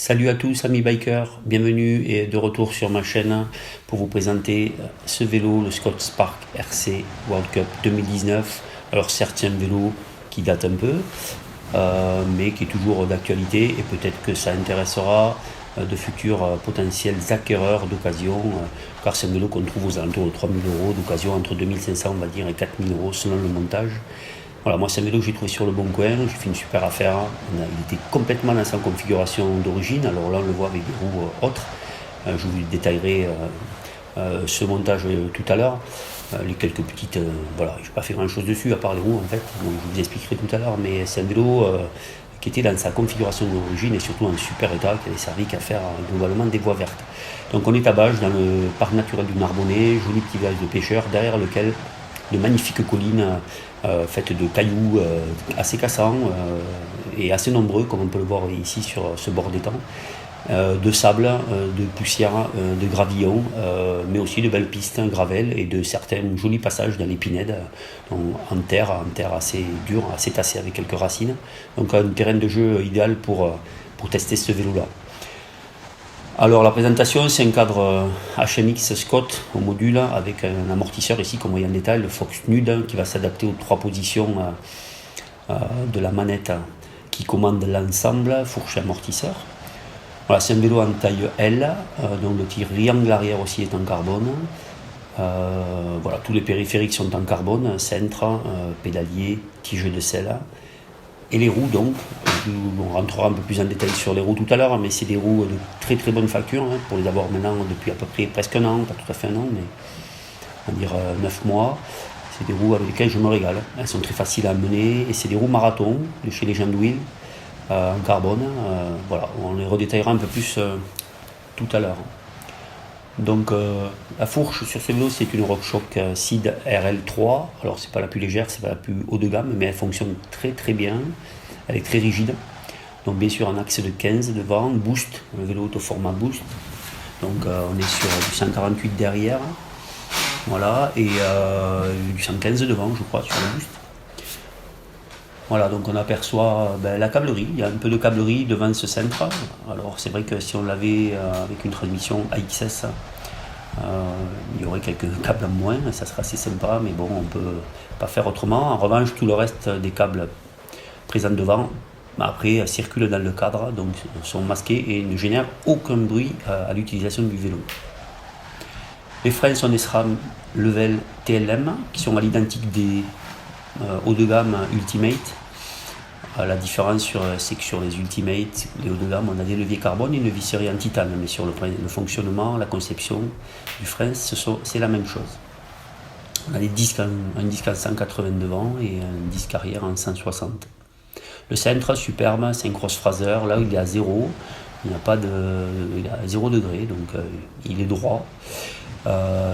Salut à tous amis bikers, bienvenue et de retour sur ma chaîne pour vous présenter ce vélo, le Scott Spark RC World Cup 2019. Alors certes c'est un vélo qui date un peu, mais qui est toujours d'actualité et peut-être que ça intéressera de futurs potentiels acquéreurs d'occasion, car c'est un vélo qu'on trouve aux alentours de 3000 € d'occasion, entre 2500 on va dire et 4000 € selon le montage. Voilà, moi c'est un vélo que j'ai trouvé sur le bon coin, j'ai fait une super affaire, il était complètement dans sa configuration d'origine, alors là on le voit avec des roues autres, je vous détaillerai ce montage tout à l'heure, les quelques petites, voilà, je n'ai pas fait grand chose dessus à part les roues en fait, donc je vous expliquerai tout à l'heure, mais c'est un vélo qui était dans sa configuration d'origine et surtout en super état, qui avait servi qu'à faire globalement des voies vertes. Donc on est à Bages, dans le parc naturel du Narbonnais, joli petit village de pêcheurs, derrière lequel de magnifiques collines faites de cailloux assez cassants et assez nombreux, comme on peut le voir ici sur ce bord d'étang, de sable, de poussière, de gravillon, mais aussi de belles pistes gravel et de certains jolis passages dans les pinèdes en terre assez dure, assez tassée avec quelques racines. Donc un terrain de jeu idéal pour tester ce vélo-là. Alors la présentation, c'est un cadre HMX Scott au module avec un amortisseur ici comme vous voyez en détail, le Fox Nude qui va s'adapter aux trois positions de la manette qui commande l'ensemble, fourche et amortisseur. Voilà, c'est un vélo en taille L, donc le triangle arrière aussi est en carbone. Voilà, tous les périphériques sont en carbone, cintre, pédalier, tige de selle. Et les roues donc, on rentrera un peu plus en détail sur les roues tout à l'heure, mais c'est des roues de très très bonne facture, pour les avoir maintenant depuis à peu près presque un an, pas tout à fait un an, mais on va dire 9 mois. C'est des roues avec lesquelles je me régale, elles sont très faciles à mener, et c'est des roues marathon de chez Legend Wheel, en carbone, voilà, on les redétaillera un peu plus tout à l'heure. Donc la fourche sur ce vélo c'est une RockShox Seed RL3, alors c'est pas la plus légère, c'est pas la plus haut de gamme, mais elle fonctionne très très bien, elle est très rigide, donc bien sûr un axe de 15 devant, boost, le vélo auto format boost, donc on est sur du 148 derrière, voilà, et du 115 devant je crois sur le boost. Voilà, donc on aperçoit la câblerie, il y a un peu de câblerie devant ce cintre. Alors c'est vrai que si on l'avait avec une transmission AXS, il y aurait quelques câbles en moins, ça serait assez sympa, mais bon, on ne peut pas faire autrement. En revanche, tout le reste des câbles présents devant, après, circulent dans le cadre, donc sont masqués et ne génèrent aucun bruit à l'utilisation du vélo. Les freins sont des SRAM Level TLM, qui sont à l'identique des haut de gamme Ultimate. La différence c'est que sur les Ultimate, les hauts de gamme, on a des leviers carbone et une visserie en titane, mais sur le fonctionnement, la conception du frein, c'est la même chose. On a un disque en 180 devant et un disque arrière en 160. Le centre, superbe, c'est un cross-fraser, là il est à 0, il n'y a pas de, il est à 0 degré, donc il est droit.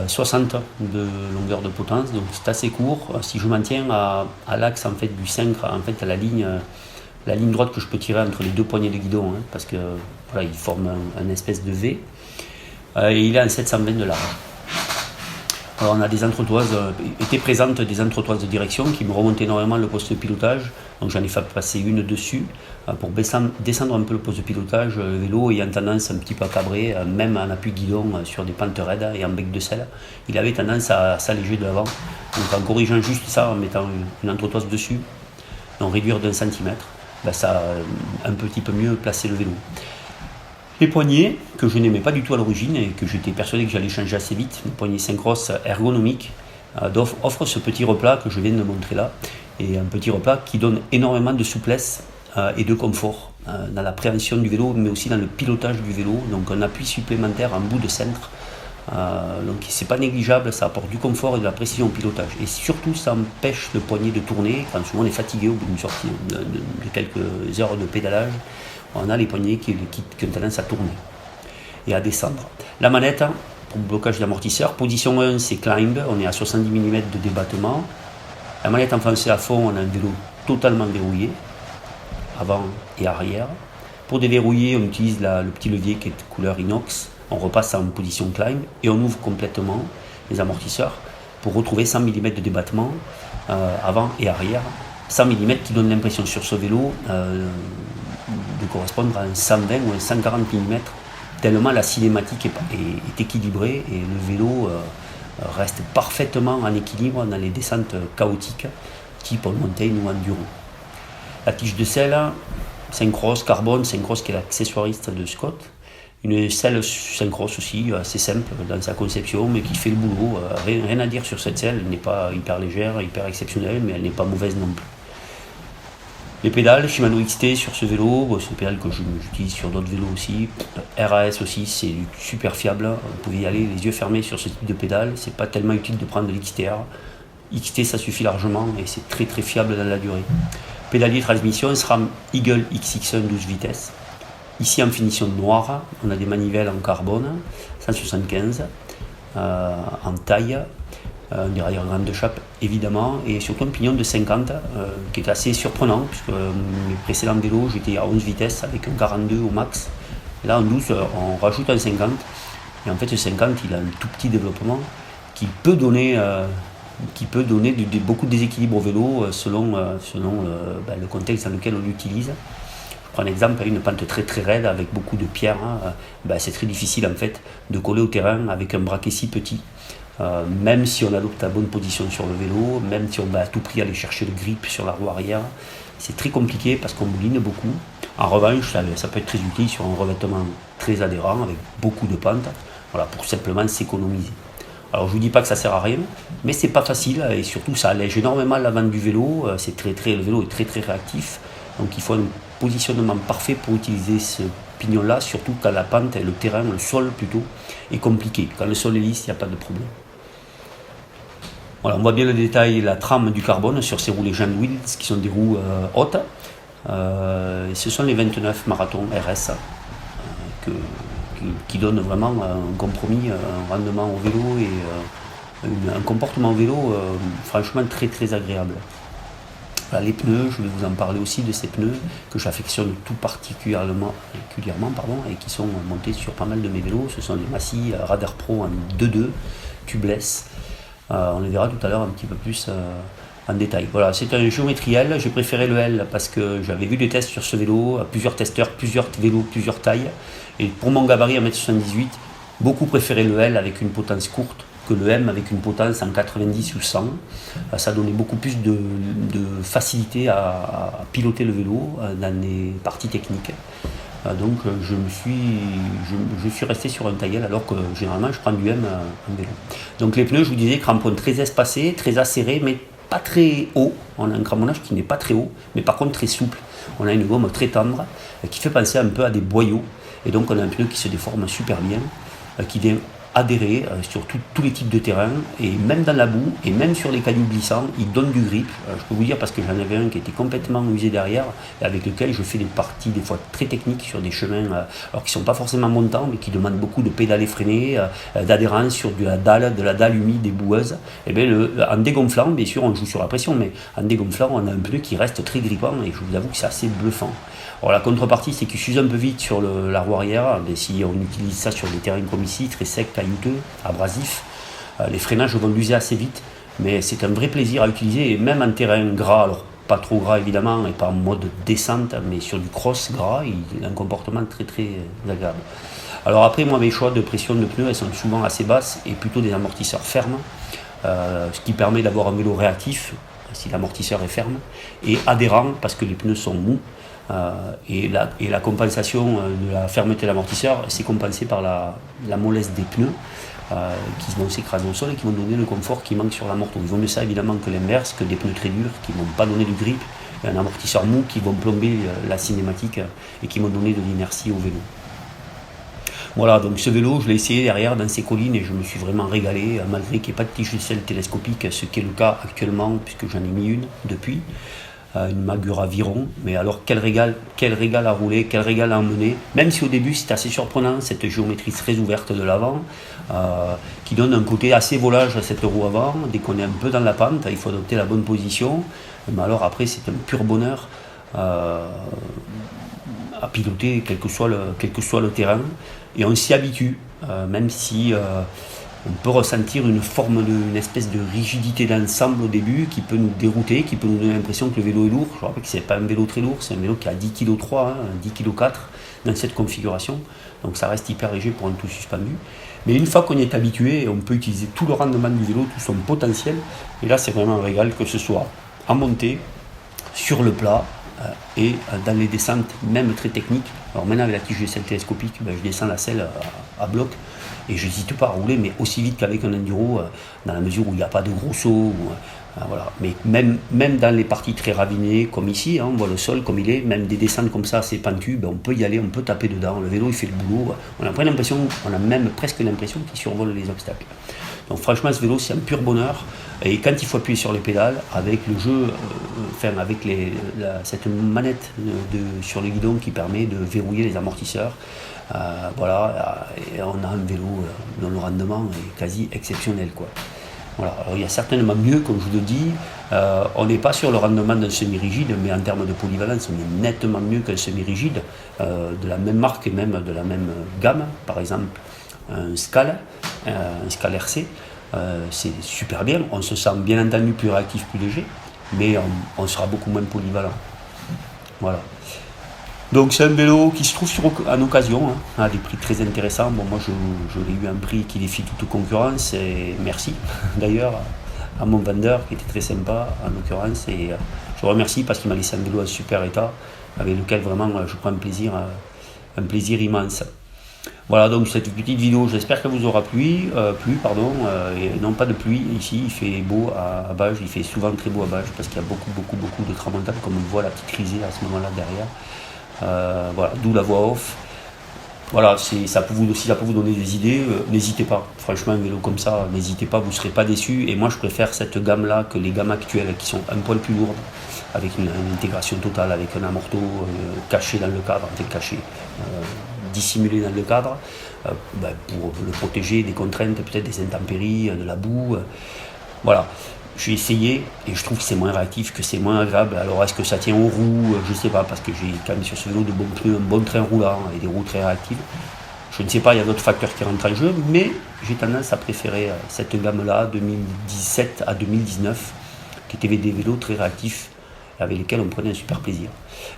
60 de longueur de potence, donc c'est assez court. Si je m'en tiens à l'axe en fait du 5, en fait à la ligne droite que je peux tirer entre les deux poignées de guidon, parce que voilà, il forme un espèce de V, et il est en 720 de large. Alors on a des entretoises, étaient présentes des entretoises de direction qui me remontaient énormément le poste de pilotage, donc j'en ai fait passer une dessus pour descendre un peu le poste de pilotage, le vélo ayant tendance un petit peu à cabrer, même en appui guidon sur des pentes raides et en bec de selle, il avait tendance à s'alléger de l'avant, donc en corrigeant juste ça, en mettant une entretoise dessus, donc réduire d'1 centimètre, ça a un petit peu mieux placé le vélo. Les poignées, que je n'aimais pas du tout à l'origine et que j'étais persuadé que j'allais changer assez vite, les poignées Syncross ergonomiques, offrent ce petit replat que je viens de montrer là, et un petit replat qui donne énormément de souplesse et de confort dans la préhension du vélo, mais aussi dans le pilotage du vélo, donc un appui supplémentaire en bout de cintre, donc c'est pas négligeable, ça apporte du confort et de la précision au pilotage, et surtout ça empêche le poignet de tourner, quand souvent on est fatigué au bout d'une sortie de quelques heures de pédalage, on a les poignets qui ont tendance à tourner et à descendre. La manette, pour blocage d'amortisseur, position 1 c'est climb, on est à 70 mm de débattement. La manette enfoncée à fond, on a un vélo totalement verrouillé, avant et arrière. Pour déverrouiller, on utilise le petit levier qui est de couleur inox, on repasse en position climb et on ouvre complètement les amortisseurs pour retrouver 100 mm de débattement avant et arrière. 100 mm qui donne l'impression sur ce vélo de correspondre à un 120 ou un 140 mm, tellement la cinématique est équilibrée et le vélo reste parfaitement en équilibre dans les descentes chaotiques, type mountain ou enduro. La tige de selle, Syncross Carbone, Syncross qui est l'accessoiriste de Scott. Une selle Syncross aussi, assez simple dans sa conception, mais qui fait le boulot. Rien à dire sur cette selle, elle n'est pas hyper légère, hyper exceptionnelle, mais elle n'est pas mauvaise non plus. Les pédales, Shimano XT sur ce vélo, c'est des pédales que j'utilise sur d'autres vélos aussi. RAS aussi, c'est super fiable, vous pouvez y aller les yeux fermés sur ce type de pédale, c'est pas tellement utile de prendre de l'XTR. XT ça suffit largement et c'est très très fiable dans la durée. Pédalier transmission, SRAM Eagle XX1 12 vitesses. Ici en finition noire, on a des manivelles en carbone, 175 en taille. Un dérailleur grande de chape évidemment, et surtout un pignon de 50 qui est assez surprenant puisque mes précédents vélos j'étais à 11 vitesses avec un 42 au max. Là en 12 on rajoute un 50 et en fait ce 50 il a un tout petit développement qui peut donner beaucoup de déséquilibre au vélo selon le contexte dans lequel on l'utilise. Je prends un exemple, une pente très très raide avec beaucoup de pierres, c'est très difficile en fait de coller au terrain avec un braquet si petit. Même si on adopte la bonne position sur le vélo, même si on va à tout prix aller chercher le grip sur la roue arrière, c'est très compliqué parce qu'on mouline beaucoup. En revanche, ça peut être très utile sur un revêtement très adhérent avec beaucoup de pentes, voilà, pour simplement s'économiser. Alors je ne vous dis pas que ça sert à rien, mais c'est pas facile et surtout ça allège énormément l'avant du vélo. Le vélo est très très réactif, donc il faut un positionnement parfait pour utiliser ce pignon-là, surtout quand la pente, le terrain, le sol plutôt, est compliqué. Quand le sol est lisse, il n'y a pas de problème. Voilà, on voit bien le détail, la trame du carbone sur ces roues Legend Wheels qui sont des roues hautes. Ce sont les 29 marathons RS qui donnent vraiment un compromis, un rendement au vélo et un comportement au vélo franchement très très agréable. Voilà, les pneus, je vais vous en parler aussi de ces pneus que j'affectionne tout particulièrement et qui sont montés sur pas mal de mes vélos. Ce sont les Massey Radar Pro en 2.2 tubeless. On les verra tout à l'heure un petit peu plus en détail. Voilà, c'est un géométrie L. J'ai préféré le L parce que j'avais vu des tests sur ce vélo, plusieurs testeurs, plusieurs vélos, plusieurs tailles. Et pour mon gabarit 1m78, beaucoup préféraient le L avec une potence courte que le M avec une potence en 90 ou 100. Ça donnait beaucoup plus de facilité à piloter le vélo dans les parties techniques. Donc je suis resté sur un tailleul alors que généralement je prends du M en vélo. Donc les pneus, je vous disais, crampons très espacés, très acérés, mais pas très haut. On a un cramponnage qui n'est pas très haut, mais par contre très souple. On a une gomme très tendre qui fait penser un peu à des boyaux. Et donc on a un pneu qui se déforme super bien, qui vient adhérer sur tous les types de terrain, et même dans la boue, et même sur les cailloux glissants, il donne du grip. Je peux vous dire parce que j'en avais un qui était complètement usé derrière, et avec lequel je fais des parties des fois très techniques sur des chemins alors qui ne sont pas forcément montants, mais qui demandent beaucoup de pédales effrénées, d'adhérence sur de la dalle humide et boueuse. Et bien en dégonflant, bien sûr on joue sur la pression, mais en dégonflant on a un pneu qui reste très grippant, et je vous avoue que c'est assez bluffant. Alors la contrepartie, c'est qu'il s'use un peu vite sur la roue arrière, mais si on utilise ça sur des terrains comme ici, très secs, caillouteux, abrasifs, les freinages vont l'user assez vite, mais c'est un vrai plaisir à utiliser, et même en terrain gras, alors pas trop gras évidemment, et pas en mode descente, mais sur du cross gras, il a un comportement très très agréable. Alors après, moi mes choix de pression de pneus, elles sont souvent assez basses, et plutôt des amortisseurs fermes, ce qui permet d'avoir un vélo réactif, si l'amortisseur est ferme, et adhérent, parce que les pneus sont mous. Et la compensation de la fermeté de l'amortisseur, c'est compensé par la mollesse des pneus qui vont s'écraser au sol et qui vont donner le confort qui manque sur la moto. Ils vaut mieux ça évidemment que l'inverse, que des pneus très durs qui ne vont pas donner du grip, et un amortisseur mou qui vont plomber la cinématique et qui vont donner de l'inertie au vélo. Voilà, donc ce vélo, je l'ai essayé derrière dans ces collines et je me suis vraiment régalé, malgré qu'il n'y ait pas de tige de selle télescopique, ce qui est le cas actuellement, puisque j'en ai mis une depuis. Une Magura Viron, mais alors quel régal à rouler, quel régal à emmener, même si au début c'est assez surprenant cette géométrie très ouverte de l'avant, qui donne un côté assez volage à cette roue avant. Dès qu'on est un peu dans la pente, il faut adopter la bonne position, mais alors après c'est un pur bonheur à piloter quel que soit le terrain, et on s'y habitue, même si on peut ressentir une espèce de rigidité d'ensemble au début qui peut nous dérouter, qui peut nous donner l'impression que le vélo est lourd. Je rappelle que c'est pas un vélo très lourd, c'est un vélo qui a 10,3 kg, hein, 10,4 kg dans cette configuration. Donc ça reste hyper léger pour un tout suspendu. Mais une fois qu'on y est habitué, on peut utiliser tout le rendement du vélo, tout son potentiel. Et là, c'est vraiment un régal, que ce soit en montée, sur le plat et dans les descentes, même très techniques. Alors maintenant, avec la tige de selle télescopique, je descends la selle à bloc et je n'hésite pas à rouler, mais aussi vite qu'avec un enduro, dans la mesure où il n'y a pas de gros sauts. Voilà. Mais même dans les parties très ravinées, comme ici, hein, on voit le sol comme il est, même des descentes comme ça, assez pentues, on peut y aller, on peut taper dedans. Le vélo, il fait le boulot. On a même presque l'impression qu'il survole les obstacles. Donc franchement, ce vélo, c'est un pur bonheur. Et quand il faut appuyer sur les pédales, avec le jeu, avec cette manette sur le guidon qui permet de verrouiller les amortisseurs, voilà, et on a un vélo dont le rendement est quasi exceptionnel, quoi. Voilà. Alors, il y a certainement mieux, comme je vous le dis, on n'est pas sur le rendement d'un semi-rigide, mais en termes de polyvalence, on est nettement mieux qu'un semi-rigide de la même marque et même de la même gamme. Par exemple, un Scale RC, c'est super bien. On se sent bien entendu plus réactif, plus léger, mais on sera beaucoup moins polyvalent. Voilà. Donc c'est un vélo qui se trouve en occasion, hein, à des prix très intéressants. Bon, moi je l'ai eu à un prix qui défie toute concurrence, et merci d'ailleurs à mon vendeur qui était très sympa en l'occurrence, et je le remercie parce qu'il m'a laissé un vélo en super état avec lequel vraiment je prends un plaisir immense. Voilà, donc cette petite vidéo, j'espère qu'elle vous aura plu, et non pas de pluie, ici il fait beau à Bages, il fait souvent très beau à Bages parce qu'il y a beaucoup de tramontane, comme on voit la petite risée à ce moment-là derrière. Voilà, d'où la voix off. Voilà, si ça peut vous donner des idées, n'hésitez pas. Franchement, un vélo comme ça, n'hésitez pas, vous ne serez pas déçus. Et moi, je préfère cette gamme-là que les gammes actuelles qui sont un poil plus lourdes, avec une intégration totale, avec un amorto caché dans le cadre, dissimulé dans le cadre, pour le protéger des contraintes, peut-être des intempéries, de la boue. Voilà. J'ai essayé et je trouve que c'est moins réactif, que c'est moins agréable. Alors est-ce que ça tient aux roues? Je ne sais pas, parce que j'ai quand même sur ce vélo un bon train roulant et des roues très réactives. Je ne sais pas, il y a d'autres facteurs qui rentrent en jeu, mais j'ai tendance à préférer cette gamme-là, 2017 à 2019, qui étaient des vélos très réactifs, avec lesquels on prenait un super plaisir.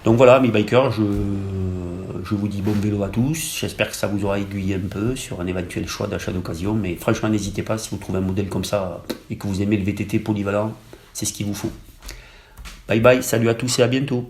Donc voilà, mes bikers, je vous dis bon vélo à tous. J'espère que ça vous aura aiguillé un peu sur un éventuel choix d'achat d'occasion. Mais franchement, n'hésitez pas, si vous trouvez un modèle comme ça et que vous aimez le VTT polyvalent, c'est ce qu'il vous faut. Bye bye, salut à tous et à bientôt.